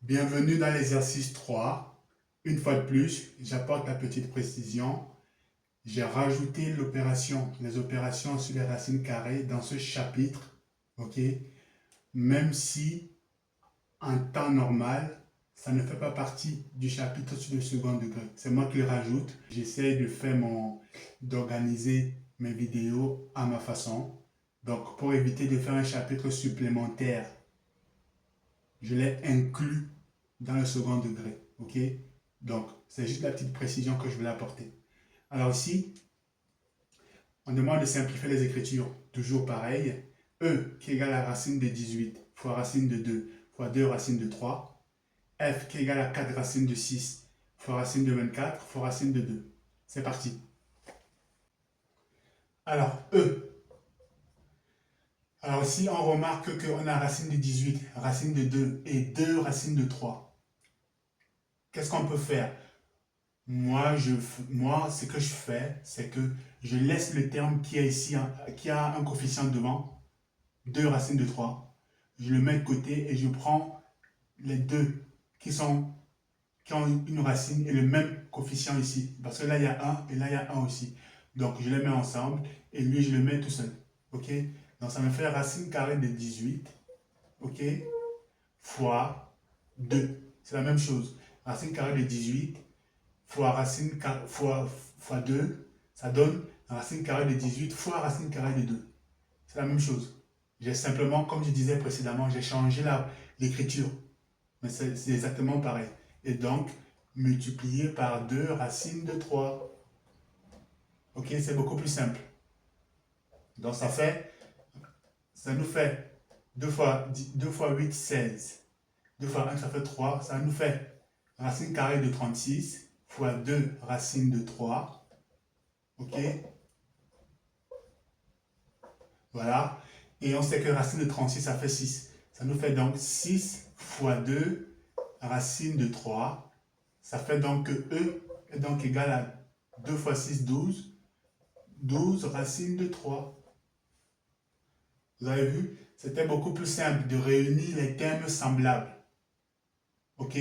Bienvenue dans l'exercice 3. Une fois de plus, j'apporte la petite précision. J'ai rajouté les opérations sur les racines carrées dans ce chapitre, ok? Même si en temps normal, ça ne fait pas partie du chapitre sur le second degré. C'est moi qui le rajoute. J'essaie d'organiser mes vidéos à ma façon. Donc, pour éviter de faire un chapitre supplémentaire, je l'ai inclus dans le second degré, ok? Donc, c'est juste la petite précision que je voulais apporter. Alors ici, on demande de simplifier les écritures, toujours pareil. E qui égale à racine de 18 fois racine de 2 fois 2 racine de 3. F qui égale à 4 racine de 6 fois racine de 24 fois racine de 2. C'est parti. Alors, E. Alors ici, on remarque qu'on a racine de 18, racine de 2 et 2 racines de 3. Qu'est-ce qu'on peut faire? Moi, ce que je fais, c'est que je laisse le terme qui est ici, qui a un coefficient devant, 2 racines de 3. Je le mets de côté et je prends les deux qui ont une racine et le même coefficient ici. Parce que là, il y a 1 et là, il y a 1 aussi. Donc, je les mets ensemble et lui, je le mets tout seul. OK? Donc, ça me fait racine carrée de 18, OK, fois 2. C'est la même chose. Racine carrée de 18 fois racine fois 2, ça donne racine carrée de 18 fois racine carrée de 2. C'est la même chose. J'ai simplement, comme je disais précédemment, j'ai changé l'écriture. Mais c'est exactement pareil. Et donc, multiplié par 2 racine de 3. Ok, c'est beaucoup plus simple. Donc, ça nous fait 2 fois 8, 16. 2 fois 1, ça fait 3. Ça nous fait racine carrée de 36 fois 2 racine de 3. Ok? Voilà. Et on sait que racine de 36, ça fait 6. Ça nous fait donc 6 fois 2 racine de 3. Ça fait donc que E est donc égal à 2 fois 6, 12. 12 racine de 3. Vous avez vu? C'était beaucoup plus simple de réunir les termes semblables. Ok?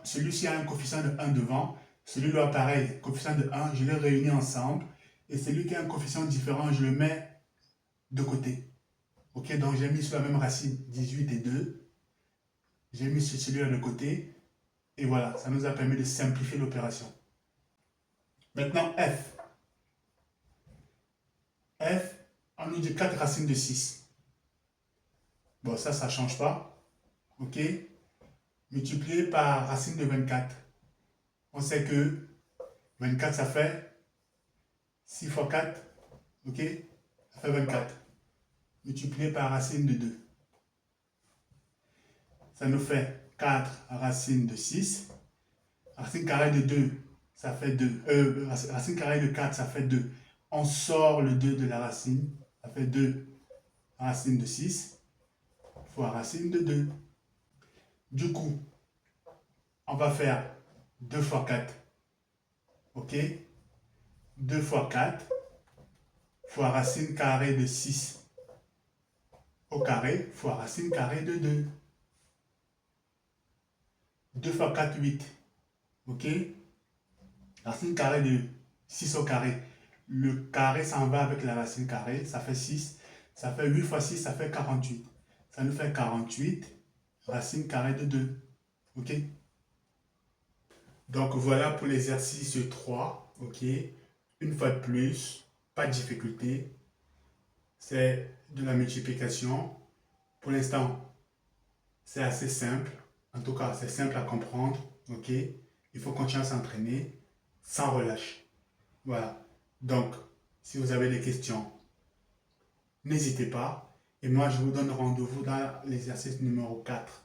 Celui-ci a un coefficient de 1 devant. Celui-là, pareil, coefficient de 1, je les réunis ensemble. Et celui qui a un coefficient différent, je le mets de côté. Ok, donc j'ai mis sur la même racine 18 et 2. J'ai mis celui-là de côté. Et voilà, ça nous a permis de simplifier l'opération. Maintenant, F. F, on nous dit 4 racines de 6. Bon, ça ne change pas. Ok, multiplié par racine de 24. On sait que 24, ça fait 6 fois 4. Ok, ça fait 24. Multiplié par racine de 2. Ça nous fait 4 racines de 6. Racine carrée de 2, ça fait 2. Racine carrée de 4, ça fait 2. On sort le 2 de la racine. Ça fait 2 racine de 6 fois racine de 2. Du coup, on va faire 2 fois 4. Ok? 2 fois 4 fois racine carrée de 6 au carré fois racine carrée de 2. 2 fois 4, 8. Ok? Racine carrée de 6 au carré. Le carré s'en va avec la racine carrée, ça fait 6. Ça fait 8 fois 6, ça fait 48. Ça nous fait 48 racine carrée de 2. Ok? Donc voilà pour l'exercice 3. Ok? Une fois de plus, pas de difficulté. C'est de la multiplication. Pour l'instant, c'est assez simple. En tout cas, c'est simple à comprendre. Ok? Il faut continuer à s'entraîner sans relâche. Voilà. Donc, si vous avez des questions, n'hésitez pas. Et moi, je vous donne rendez-vous dans l'exercice numéro 4.